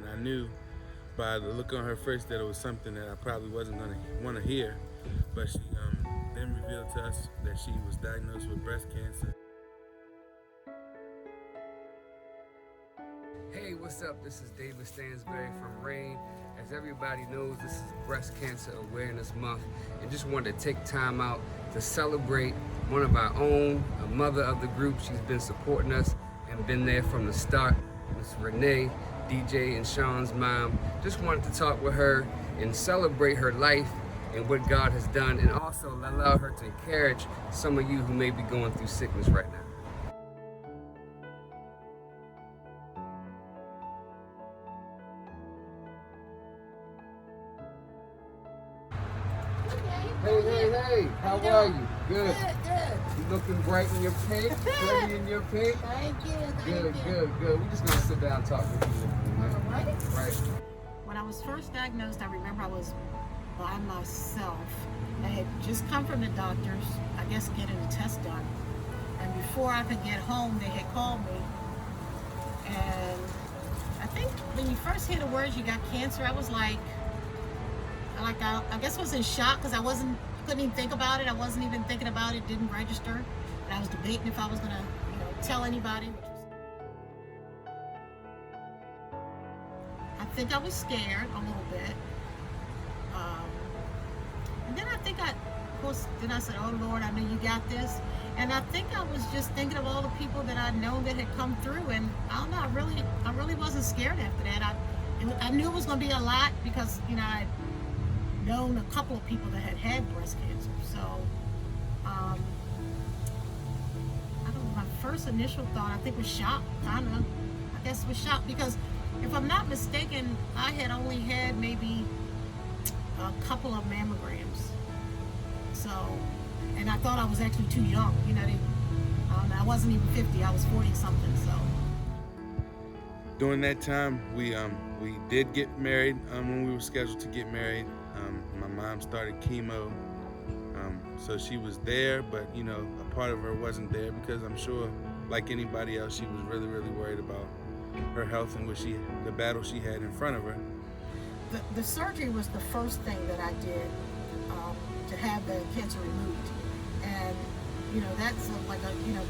I knew by the look on her face that it was something that I probably wasn't going to want to hear. But she then revealed to us that she was diagnosed with breast cancer. Hey, what's up? This is David Stansberry from R.E.I.G.N. As everybody knows, this is Breast Cancer Awareness Month, and just wanted to take time out to celebrate one of our own, a mother of the group. She's been supporting us and been there from the start. Miss Renee, DJ and Sean's mom. Just wanted to talk with her and celebrate her life and what God has done, and also allow her to encourage some of you who may be going through sickness right now. Hey, how are you? Good. You looking bright in your pink, pretty in your pink. Thank you. Good. We're just gonna sit down and talk with you, man. All right. Right. When I was first diagnosed, I remember I was by myself. I had just come from the doctors, I guess getting a test done. And before I could get home, they had called me. And I think when you first hear the words you got cancer, I was like I guess I was in shock because couldn't even think about it. I wasn't even thinking about it, didn't register. And I was debating if I was gonna, tell anybody. I think I was scared a little bit. And then then I said, oh Lord, I know you got this. And I think I was just thinking of all the people that I'd known that had come through, and I don't know, I really wasn't scared after that. I knew it was gonna be a lot because, I'd known a couple of people that had breast cancer. So, I don't know, my first initial thought, I think, was shock, I guess was shock, because if I'm not mistaken, I had only had maybe a couple of mammograms. So, and I thought I was actually too young, I wasn't even 50, I was 40 something, so. During that time, we did get married when we were scheduled to get married. My mom started chemo, so she was there, but a part of her wasn't there because I'm sure, like anybody else, she was really, really worried about her health and the battle she had in front of her. The surgery was the first thing that I did to have the cancer removed, and that's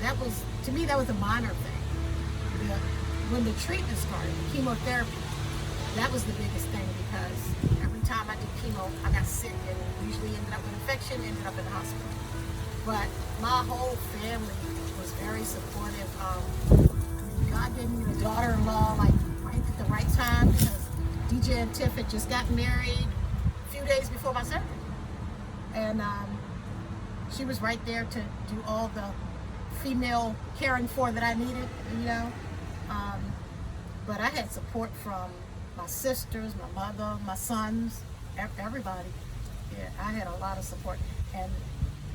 that was, to me, that was a minor thing. When the treatment started, the chemotherapy, that was the biggest thing, because every time I did chemo, I got sick and usually ended up with infection, ended up in the hospital. But my whole family was very supportive. God gave me a daughter-in-law right at the right time, because DJ and Tiff had just gotten married a few days before my surgery. And she was right there to do all the female caring for that I needed, but I had support from my sisters, my mother, my sons, everybody. Yeah, I had a lot of support, and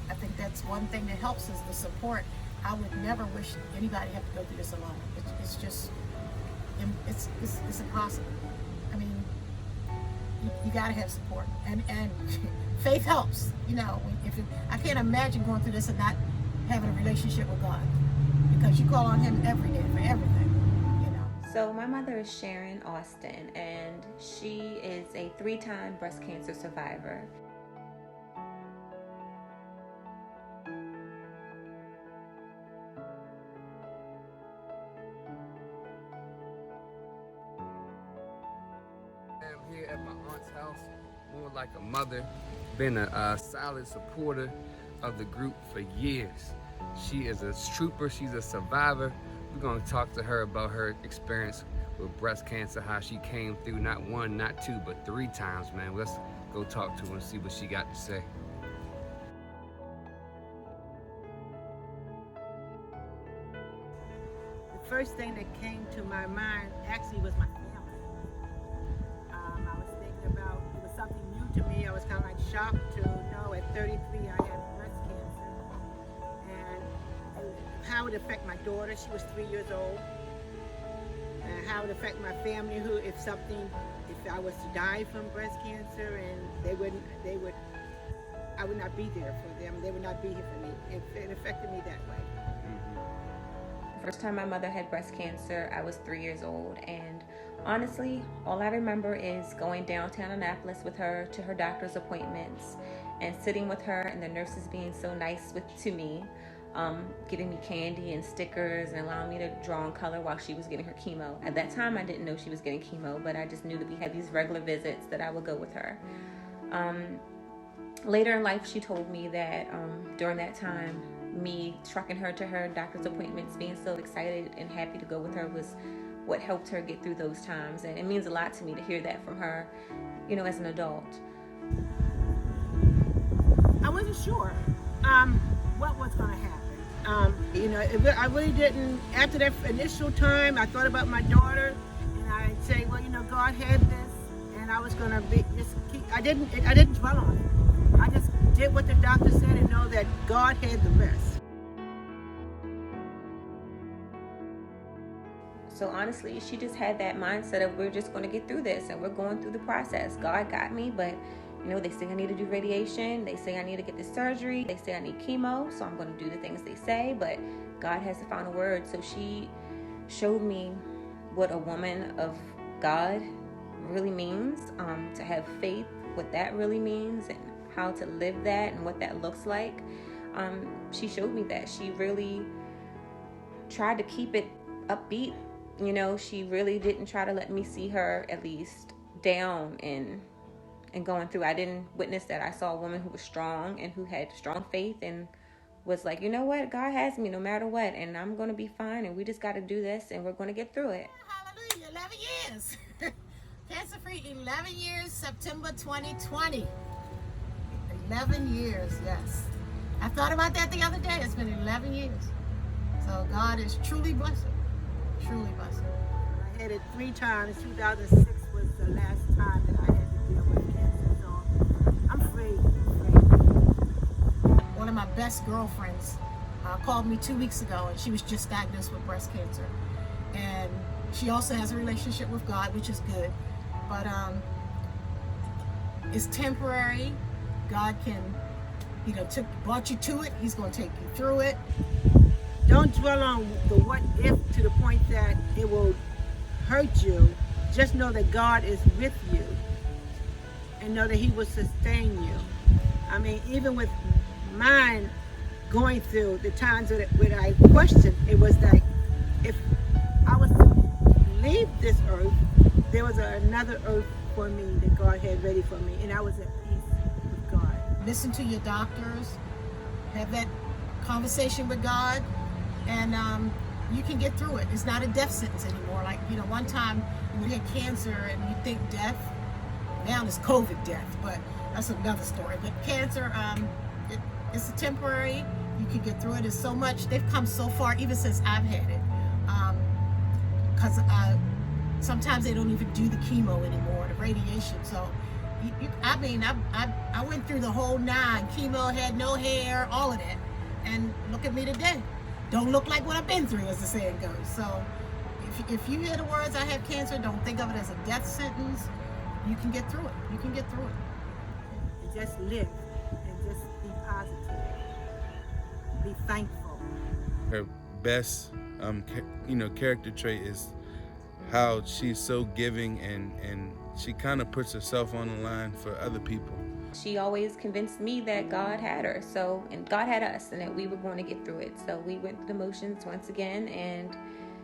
I think that's one thing that helps is the support. I would never wish anybody had to go through this alone. It's just, it's impossible. I mean, you gotta have support, and faith helps. I can't imagine going through this and not having a relationship with God, because you call on Him every day for everything. So my mother is Sharon Austin, and she is a 3-time breast cancer survivor. I'm here at my aunt's house, more like a mother, been a solid supporter of the group for years. She is a trooper, she's a survivor. We're going to talk to her about her experience with breast cancer, how she came through not 1, not 2, but 3 times, man. Let's go talk to her and see what she got to say. The first thing that came to my mind actually was my family. I was thinking about, it was something new to me. I was kind of shocked to know at 33 I had breast cancer, and how it would affect my daughter. She was 3 years old. And how it would affect my family, if I was to die from breast cancer, and I would not be there for them. They would not be here for me. It affected me that way. The first time my mother had breast cancer, I was 3 years old, and Honestly, all I remember is going downtown Annapolis with her to her doctor's appointments and sitting with her and the nurses being so nice to me, giving me candy and stickers and allowing me to draw in color while she was getting her chemo. At that time, I didn't know she was getting chemo, but I just knew that we had these regular visits that I would go with her. Later in life, she told me that during that time, me trucking her to her doctor's appointments, being so excited and happy to go with her was what helped her get through those times. And it means a lot to me to hear that from her, as an adult. I wasn't sure what was going to happen. I really didn't. After that initial time, I thought about my daughter, and I'd say, well, God had this, and I was going to I didn't dwell on it. I just did what the doctor said and know that God had the rest. So honestly, she just had that mindset of we're just going to get through this and we're going through the process. God got me, but they say I need to do radiation. They say I need to get this surgery. They say I need chemo, so I'm going to do the things they say, but God has the final word. So she showed me what a woman of God really means, to have faith, what that really means, and how to live that and what that looks like. She showed me that. She really tried to keep it upbeat. She really didn't try to let me see her at least down and going through. I didn't witness that. I saw a woman who was strong and who had strong faith and was like, you know what, God has me no matter what, and I'm going to be fine, and we just got to do this, and we're going to get through it. Hallelujah, 11 years. Cancer-free 11 years, September 2020. 11 years, yes. I thought about that the other day. It's been 11 years. So God is truly blessed. Truly blessed. I had it 3 times. 2006 was the last time that I had to deal with cancer. So I'm free. One of my best girlfriends called me 2 weeks ago, and she was just diagnosed with breast cancer. And she also has a relationship with God, which is good. But it's temporary. God can, brought you to it. He's going to take you through it. Don't dwell on the what if to the point that it will hurt you. Just know that God is with you and know that He will sustain you. I mean, even with mine going through the times when I questioned, it was like if I was to leave this earth, there was another earth for me that God had ready for me, and I was at peace with God. Listen to your doctors, have that conversation with God, and you can get through it. It's not a death sentence anymore. Like, one time you had cancer and you think death, now it's COVID death, but that's another story. But cancer, it's a temporary. You can get through it. It's so much. They've come so far, even since I've had it. Because sometimes they don't even do the chemo anymore, the radiation. So, I went through the whole 9. Chemo, had no hair, all of that. And look at me today. Don't look like what I've been through, as the saying goes. So, if you hear the words, I have cancer, don't think of it as a death sentence. You can get through it. You can get through it. And just live and just be positive. Be thankful. Her best, character trait is how she's so giving and she kind of puts herself on the line for other people. She always convinced me that God had her, and God had us, and that we were going to get through it. So we went through the motions once again, and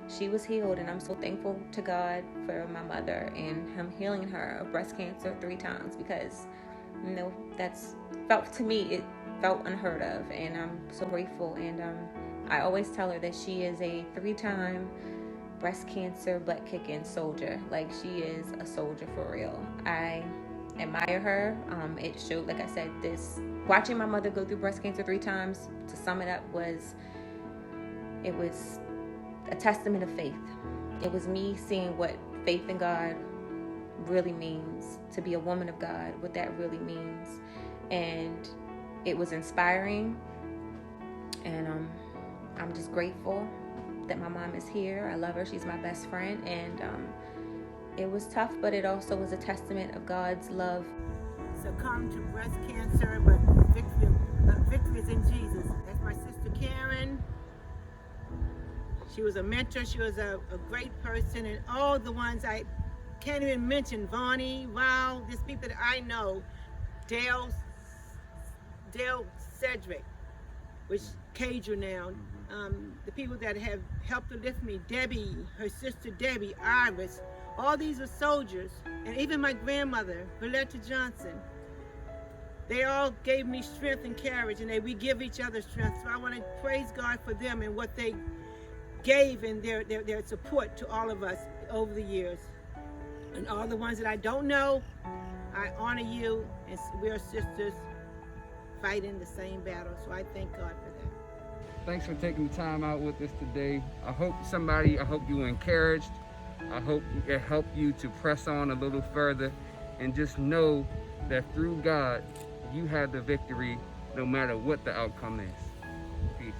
she was healed, and I'm so thankful to God for my mother and Him healing her of breast cancer 3 times, because that's felt to me, it felt unheard of, and I'm so grateful. And I always tell her that she is a 3-time breast cancer butt kicking soldier. Like, she is a soldier for real. I admire her. It showed, like I said, watching my mother go through breast cancer 3 times, to sum it up, was a testament of faith. It was me seeing what faith in God really means, to be a woman of God, what that really means. And it was inspiring, and I'm just grateful that my mom is here. I love her. She's my best friend, and it was tough, but it also was a testament of God's love. Succumb to breast cancer, but victory is in Jesus. That's my sister Karen. She was a mentor. She was a great person, and all the ones I can't even mention Vonnie, Wow, there's people that I know, Dale Cedric, which Cager now, the people that have helped to lift me, Debbie, her sister Debbie, Iris, all these are soldiers, and even my grandmother, Valletta Johnson. They all gave me strength and courage, and we give each other strength. So I want to praise God for them and what they gave and their support to all of us over the years. And all the ones that I don't know, I honor you, and we're sisters fighting the same battle. So I thank God for that. Thanks for taking the time out with us today. I hope you were encouraged. I hope it helped you to press on a little further and just know that through God, you have the victory no matter what the outcome is. Peace.